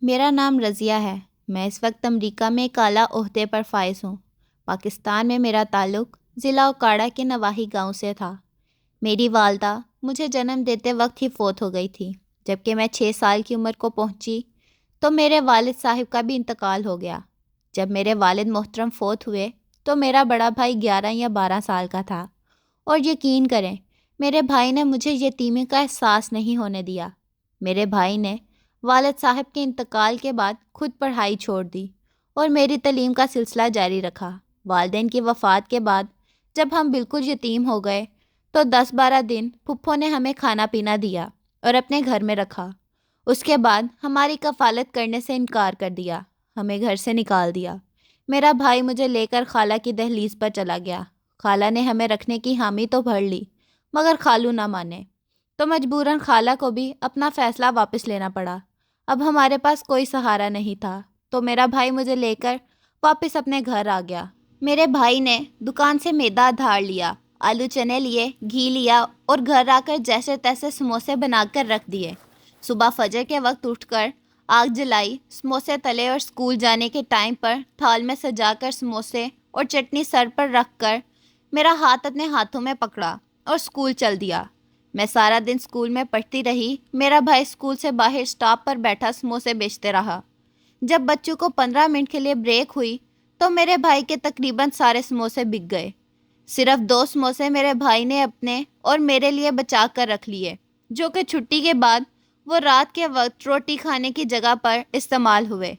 میرا نام رضیہ ہے۔ میں اس وقت امریکہ میں ایک اعلیٰ عہدے پر فائز ہوں۔ پاکستان میں میرا تعلق ضلع اوکاڑا کے نواحی گاؤں سے تھا۔ میری والدہ مجھے جنم دیتے وقت ہی فوت ہو گئی تھی۔ جبکہ میں 6 سال کی عمر کو پہنچی تو میرے والد صاحب کا بھی انتقال ہو گیا۔ جب میرے والد محترم فوت ہوئے تو میرا بڑا بھائی 11 یا 12 سال کا تھا، اور یقین کریں میرے بھائی نے مجھے یتیمی کا احساس نہیں ہونے دیا۔ میرے بھائی نے والد صاحب کے انتقال کے بعد خود پڑھائی چھوڑ دی اور میری تعلیم کا سلسلہ جاری رکھا۔ والدین کی وفات کے بعد جب ہم بالکل یتیم ہو گئے تو 10-12 دن پھپھو نے ہمیں کھانا پینا دیا اور اپنے گھر میں رکھا۔ اس کے بعد ہماری کفالت کرنے سے انکار کر دیا، ہمیں گھر سے نکال دیا۔ میرا بھائی مجھے لے کر خالہ کی دہلیز پر چلا گیا۔ خالہ نے ہمیں رکھنے کی حامی تو بھر لی، مگر خالو نہ مانے، تو مجبوراً خالہ کو بھی اپنا فیصلہ واپس لینا پڑا۔ اب ہمارے پاس کوئی سہارا نہیں تھا، تو میرا بھائی مجھے لے کر واپس اپنے گھر آ گیا۔ میرے بھائی نے دکان سے میدا ادھار لیا، آلو چنے لیے، گھی لیا اور گھر آ کر جیسے تیسے سموسے بنا کر رکھ دیے۔ صبح فجر کے وقت اٹھ کر آگ جلائی، سموسے تلے اور اسکول جانے کے ٹائم پر تھال میں سجا کر سموسے اور چٹنی سر پر رکھ کر میرا ہاتھ اپنے ہاتھوں میں پکڑا اور اسکول چل دیا۔ میں سارا دن اسکول میں پڑھتی رہی۔ میرا بھائی اسکول سے باہر اسٹاپ پر بیٹھا سموسے بیچتے رہا۔ جب بچوں کو 15 منٹ کے لیے بریک ہوئی تو میرے بھائی کے تقریباً سارے سموسے بک گئے۔ صرف 2 سموسے میرے بھائی نے اپنے اور میرے لیے بچا کر رکھ لیے، جو کہ چھٹی کے بعد وہ رات کے وقت روٹی کھانے کی جگہ پر استعمال ہوئے۔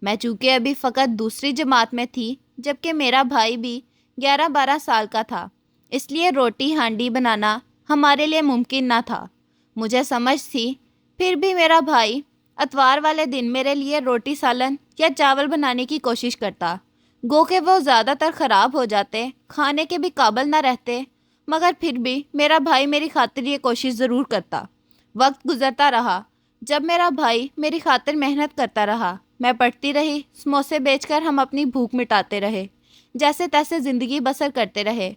میں چونکہ ابھی فقط دوسری جماعت میں تھی، جبکہ میرا بھائی بھی 11-12 سال کا تھا، اس لیے روٹی ہانڈی بنانا ہمارے لیے ممکن نہ تھا۔ مجھے سمجھ تھی، پھر بھی میرا بھائی اتوار والے دن میرے لیے روٹی سالن یا چاول بنانے کی کوشش کرتا، گو کہ وہ زیادہ تر خراب ہو جاتے، کھانے کے بھی قابل نہ رہتے، مگر پھر بھی میرا بھائی میری خاطر یہ کوشش ضرور کرتا۔ وقت گزرتا رہا، جب میرا بھائی میری خاطر محنت کرتا رہا، میں پڑھتی رہی، سموسے بیچ کر ہم اپنی بھوک مٹاتے رہے، جیسے تیسے زندگی بسر کرتے رہے۔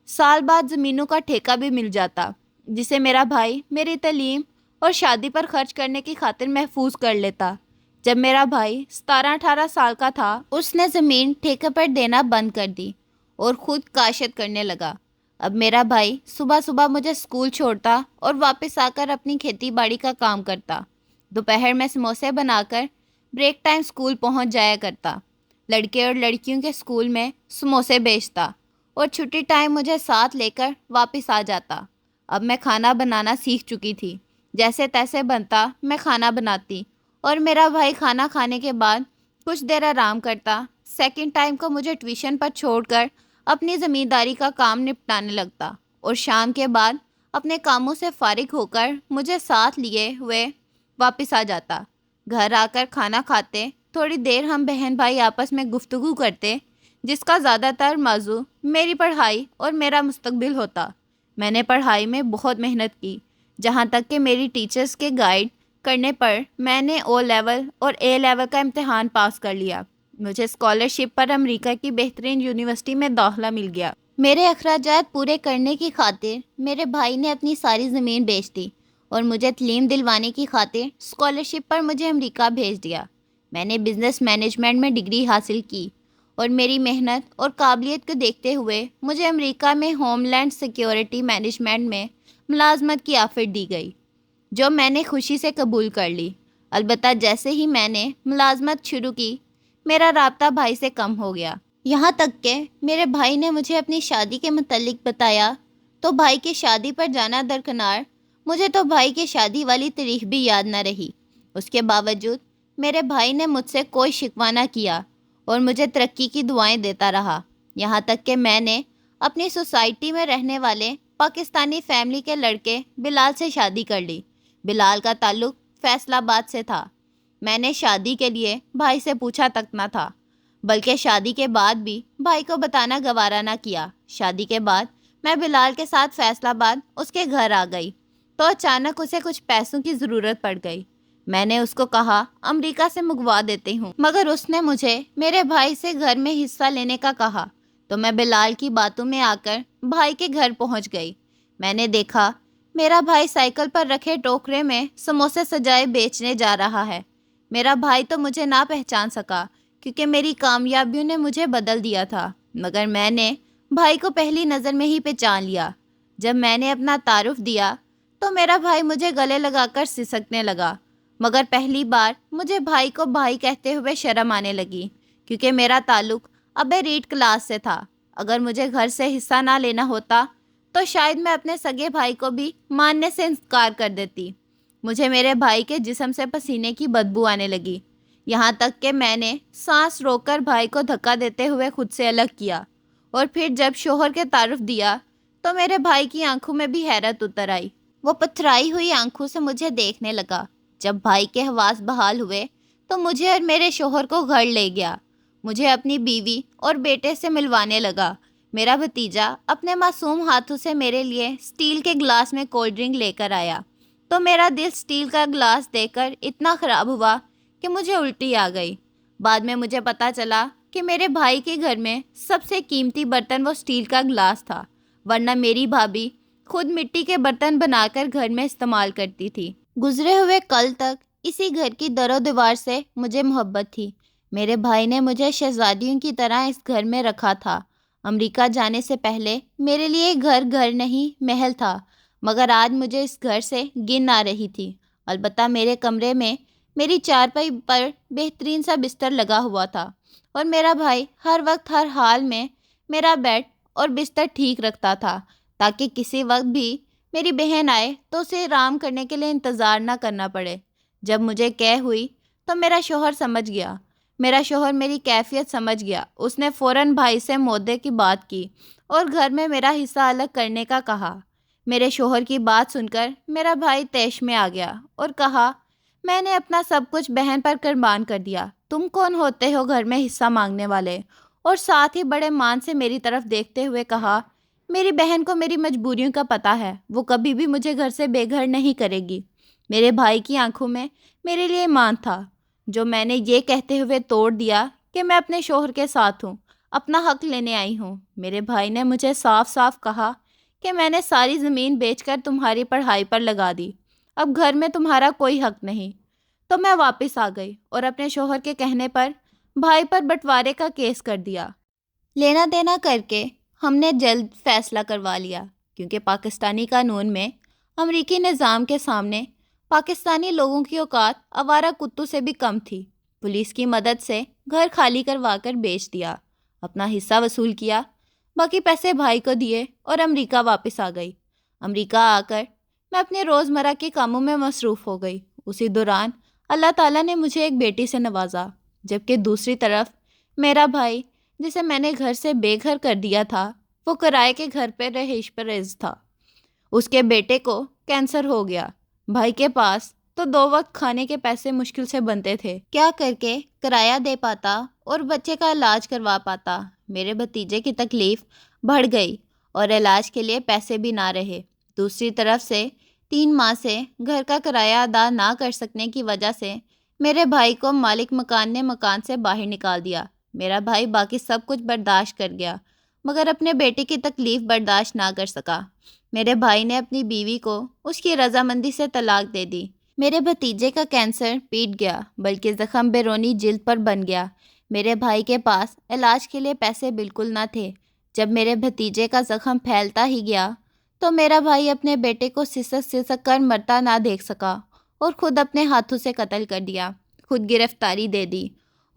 سال بعد زمینوں کا ٹھیکہ بھی مل جاتا، جسے میرا بھائی میری تعلیم اور شادی پر خرچ کرنے کی خاطر محفوظ کر لیتا۔ جب میرا بھائی 17-18 سال کا تھا، اس نے زمین ٹھیکے پر دینا بند کر دی اور خود کاشت کرنے لگا۔ اب میرا بھائی صبح صبح مجھے اسکول چھوڑتا اور واپس آ کر اپنی کھیتی باڑی کا کام کرتا۔ دوپہر میں سموسے بنا کر بریک ٹائم اسکول پہنچ جایا کرتا، لڑکے اور لڑکیوں کے اسکول میں سموسے بیچتا، اور چھٹی ٹائم مجھے ساتھ لے کر واپس آ جاتا۔ اب میں کھانا بنانا سیکھ چکی تھی، جیسے تیسے بنتا میں کھانا بناتی، اور میرا بھائی کھانا کھانے کے بعد کچھ دیر آرام کرتا۔ سیکنڈ ٹائم کو مجھے ٹیوشن پر چھوڑ کر اپنی زمینداری کا کام نپٹانے لگتا، اور شام کے بعد اپنے کاموں سے فارغ ہو کر مجھے ساتھ لیے ہوئے واپس آ جاتا۔ گھر آ کر کھانا کھاتے، تھوڑی دیر ہم بہن بھائی آپس میں گفتگو کرتے، جس کا زیادہ تر موضوع میری پڑھائی اور میرا مستقبل ہوتا۔ میں نے پڑھائی میں بہت محنت کی، جہاں تک کہ میری ٹیچرز کے گائیڈ کرنے پر میں نے او لیول اور اے لیول کا امتحان پاس کر لیا۔ مجھے اسکالرشپ پر امریکہ کی بہترین یونیورسٹی میں داخلہ مل گیا۔ میرے اخراجات پورے کرنے کی خاطر میرے بھائی نے اپنی ساری زمین بیچ دی اور مجھے تعلیم دلوانے کی خاطر اسکالرشپ پر مجھے امریکہ بھیج دیا۔ میں نے بزنس مینجمنٹ میں ڈگری حاصل کی، اور میری محنت اور قابلیت کو دیکھتے ہوئے مجھے امریکہ میں ہوم لینڈ سیکیورٹی مینجمنٹ میں ملازمت کی آفر دی گئی، جو میں نے خوشی سے قبول کر لی۔ البتہ جیسے ہی میں نے ملازمت شروع کی، میرا رابطہ بھائی سے کم ہو گیا۔ یہاں تک کہ میرے بھائی نے مجھے اپنی شادی کے متعلق بتایا تو بھائی کی شادی پر جانا درکنار، مجھے تو بھائی کی شادی والی تاریخ بھی یاد نہ رہی۔ اس کے باوجود میرے بھائی نے مجھ سے کوئی شکوہ نہ کیا اور مجھے ترقی کی دعائیں دیتا رہا، یہاں تک کہ میں نے اپنی سوسائٹی میں رہنے والے پاکستانی فیملی کے لڑکے بلال سے شادی کر لی۔ بلال کا تعلق فیصل آباد سے تھا۔ میں نے شادی کے لیے بھائی سے پوچھا تک نہ تھا، بلکہ شادی کے بعد بھی بھائی کو بتانا گوارا نہ کیا۔ شادی کے بعد میں بلال کے ساتھ فیصل آباد اس کے گھر آ گئی تو اچانک اسے کچھ پیسوں کی ضرورت پڑ گئی۔ میں نے اس کو کہا امریکہ سے منگوا دیتی ہوں، مگر اس نے مجھے میرے بھائی سے گھر میں حصہ لینے کا کہا، تو میں بلال کی باتوں میں آ کر بھائی کے گھر پہنچ گئی۔ میں نے دیکھا میرا بھائی سائیکل پر رکھے ٹوکرے میں سموسے سجائے بیچنے جا رہا ہے۔ میرا بھائی تو مجھے نہ پہچان سکا کیونکہ میری کامیابیوں نے مجھے بدل دیا تھا، مگر میں نے بھائی کو پہلی نظر میں ہی پہچان لیا۔ جب میں نے اپنا تعارف دیا تو میرا بھائی مجھے گلے لگا کر سسکنے لگا، مگر پہلی بار مجھے بھائی کو بھائی کہتے ہوئے شرم آنے لگی کیونکہ میرا تعلق اب ریڈ کلاس سے تھا۔ اگر مجھے گھر سے حصہ نہ لینا ہوتا تو شاید میں اپنے سگے بھائی کو بھی ماننے سے انکار کر دیتی۔ مجھے میرے بھائی کے جسم سے پسینے کی بدبو آنے لگی، یہاں تک کہ میں نے سانس روک کر بھائی کو دھکا دیتے ہوئے خود سے الگ کیا، اور پھر جب شوہر کے تعارف دیا تو میرے بھائی کی آنکھوں میں بھی حیرت اتر آئی۔ وہ پتھرائی ہوئی آنکھوں سے مجھے دیکھنے لگا۔ جب بھائی کے حواس بحال ہوئے تو مجھے اور میرے شوہر کو گھر لے گیا، مجھے اپنی بیوی اور بیٹے سے ملوانے لگا۔ میرا بھتیجا اپنے معصوم ہاتھوں سے میرے لیے اسٹیل کے گلاس میں کولڈ ڈرنک لے کر آیا تو میرا دل اسٹیل کا گلاس دیکھ کر اتنا خراب ہوا کہ مجھے الٹی آ گئی۔ بعد میں مجھے پتا چلا کہ میرے بھائی کے گھر میں سب سے قیمتی برتن وہ اسٹیل کا گلاس تھا، ورنہ میری بھابھی خود مٹی کے برتن بنا کر گھر میں استعمال کرتی تھی۔ گزرے ہوئے کل تک اسی گھر کی در و دیوار سے مجھے محبت تھی۔ میرے بھائی نے مجھے شہزادیوں کی طرح اس گھر میں رکھا تھا۔ امریکہ جانے سے پہلے میرے لیے گھر نہیں محل تھا، مگر آج مجھے اس گھر سے گن آ رہی تھی۔ البتہ میرے کمرے میں میری چارپائی پر بہترین سا بستر لگا ہوا تھا، اور میرا بھائی ہر وقت ہر حال میں میرا بیڈ اور بستر ٹھیک رکھتا تھا تاکہ کسی وقت بھی میری بہن آئے تو اسے آرام کرنے کے لیے انتظار نہ کرنا پڑے۔ جب مجھے قے ہوئی تو میرا شوہر سمجھ گیا۔ میرا شوہر میری کیفیت سمجھ گیا۔ اس نے فوراً بھائی سے مودے کی بات کی اور گھر میں میرا حصہ الگ کرنے کا کہا۔ میرے شوہر کی بات سن کر میرا بھائی طیش میں آ گیا اور کہا، میں نے اپنا سب کچھ بہن پر قربان کر دیا، تم کون ہوتے ہو گھر میں حصہ مانگنے والے؟ اور ساتھ ہی بڑے مان سے میری طرف دیکھتے ہوئے کہا، میری بہن کو میری مجبوریوں کا پتہ ہے، وہ کبھی بھی مجھے گھر سے بے گھر نہیں کرے گی۔ میرے بھائی کی آنکھوں میں میرے لیے ایمان تھا، جو میں نے یہ کہتے ہوئے توڑ دیا کہ میں اپنے شوہر کے ساتھ ہوں، اپنا حق لینے آئی ہوں۔ میرے بھائی نے مجھے صاف صاف کہا کہ میں نے ساری زمین بیچ کر تمہاری پڑھائی پر لگا دی، اب گھر میں تمہارا کوئی حق نہیں۔ تو میں واپس آ گئی اور اپنے شوہر کے کہنے پر بھائی پر بٹوارے کا کیس کر دیا۔ لینا دینا کر کے ہم نے جلد فیصلہ کروا لیا، کیونکہ پاکستانی قانون میں امریکی نظام کے سامنے پاکستانی لوگوں کی اوقات آوارہ کتوں سے بھی کم تھی۔ پولیس کی مدد سے گھر خالی کروا کر بیچ دیا، اپنا حصہ وصول کیا، باقی پیسے بھائی کو دیے اور امریکہ واپس آ گئی۔ امریکہ آ کر میں اپنے روزمرہ کے کاموں میں مصروف ہو گئی۔ اسی دوران اللہ تعالیٰ نے مجھے ایک بیٹی سے نوازا، جبکہ دوسری طرف میرا بھائی، جسے میں نے گھر سے بے گھر کر دیا تھا، وہ کرائے کے گھر پہ رہائش پذیر تھا۔ اس کے بیٹے کو کینسر ہو گیا۔ بھائی کے پاس تو 2 وقت کھانے کے پیسے مشکل سے بنتے تھے، کیا کر کے کرایہ دے پاتا اور بچے کا علاج کروا پاتا۔ میرے بھتیجے کی تکلیف بڑھ گئی اور علاج کے لیے پیسے بھی نہ رہے۔ دوسری طرف سے 3 ماہ سے گھر کا کرایہ ادا نہ کر سکنے کی وجہ سے میرے بھائی کو مالک مکان نے مکان سے باہر نکال دیا۔ میرا بھائی باقی سب کچھ برداشت کر گیا، مگر اپنے بیٹے کی تکلیف برداشت نہ کر سکا۔ میرے بھائی نے اپنی بیوی کو اس کی رضامندی سے طلاق دے دی۔ میرے بھتیجے کا کینسر پیٹ گیا، بلکہ زخم بیرونی جلد پر بن گیا۔ میرے بھائی کے پاس علاج کے لیے پیسے بالکل نہ تھے۔ جب میرے بھتیجے کا زخم پھیلتا ہی گیا تو میرا بھائی اپنے بیٹے کو سسک کر مرتا نہ دیکھ سکا اور خود اپنے ہاتھوں سے قتل کر دیا، خود گرفتاری دے دی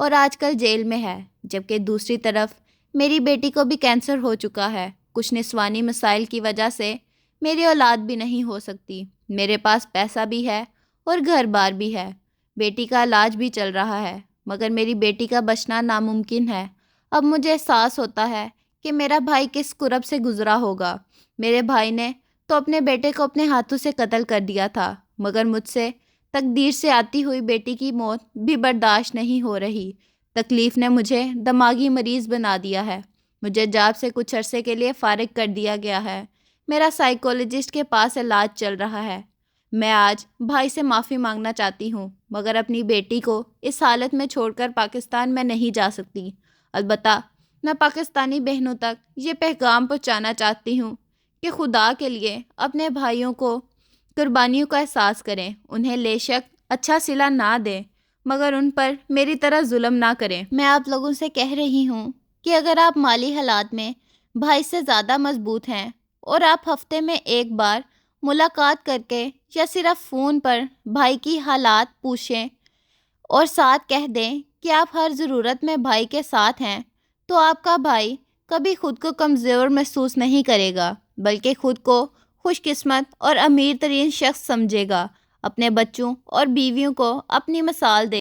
اور آج کل جیل میں ہے۔ جبکہ دوسری طرف میری بیٹی کو بھی کینسر ہو چکا ہے۔ کچھ نسوانی مسائل کی وجہ سے میری اولاد بھی نہیں ہو سکتی۔ میرے پاس پیسہ بھی ہے اور گھر بار بھی ہے، بیٹی کا علاج بھی چل رہا ہے، مگر میری بیٹی کا بچنا ناممکن ہے۔ اب مجھے احساس ہوتا ہے کہ میرا بھائی کس کرب سے گزرا ہوگا۔ میرے بھائی نے تو اپنے بیٹے کو اپنے ہاتھوں سے قتل کر دیا تھا، مگر مجھ سے تقدیر سے آتی ہوئی بیٹی کی موت بھی برداشت نہیں ہو رہی۔ تکلیف نے مجھے دماغی مریض بنا دیا ہے۔ مجھے جاب سے کچھ عرصے کے لیے فارغ کر دیا گیا ہے۔ میرا سائیکولوجسٹ کے پاس علاج چل رہا ہے۔ میں آج بھائی سے معافی مانگنا چاہتی ہوں، مگر اپنی بیٹی کو اس حالت میں چھوڑ کر پاکستان میں نہیں جا سکتی۔ البتہ میں پاکستانی بہنوں تک یہ پیغام پہنچانا چاہتی ہوں کہ خدا کے لیے اپنے بھائیوں کو قربانیوں کا احساس کریں، انہیں لے شک اچھا صلہ نہ دیں، مگر ان پر میری طرح ظلم نہ کریں۔ میں آپ لوگوں سے کہہ رہی ہوں کہ اگر آپ مالی حالات میں بھائی سے زیادہ مضبوط ہیں اور آپ ہفتے میں ایک بار ملاقات کر کے یا صرف فون پر بھائی کی حالات پوچھیں اور ساتھ کہہ دیں کہ آپ ہر ضرورت میں بھائی کے ساتھ ہیں، تو آپ کا بھائی کبھی خود کو کمزور محسوس نہیں کرے گا، بلکہ خود کو خوش قسمت اور امیر ترین شخص سمجھے گا۔ اپنے بچوں اور بیویوں کو اپنی مثال دے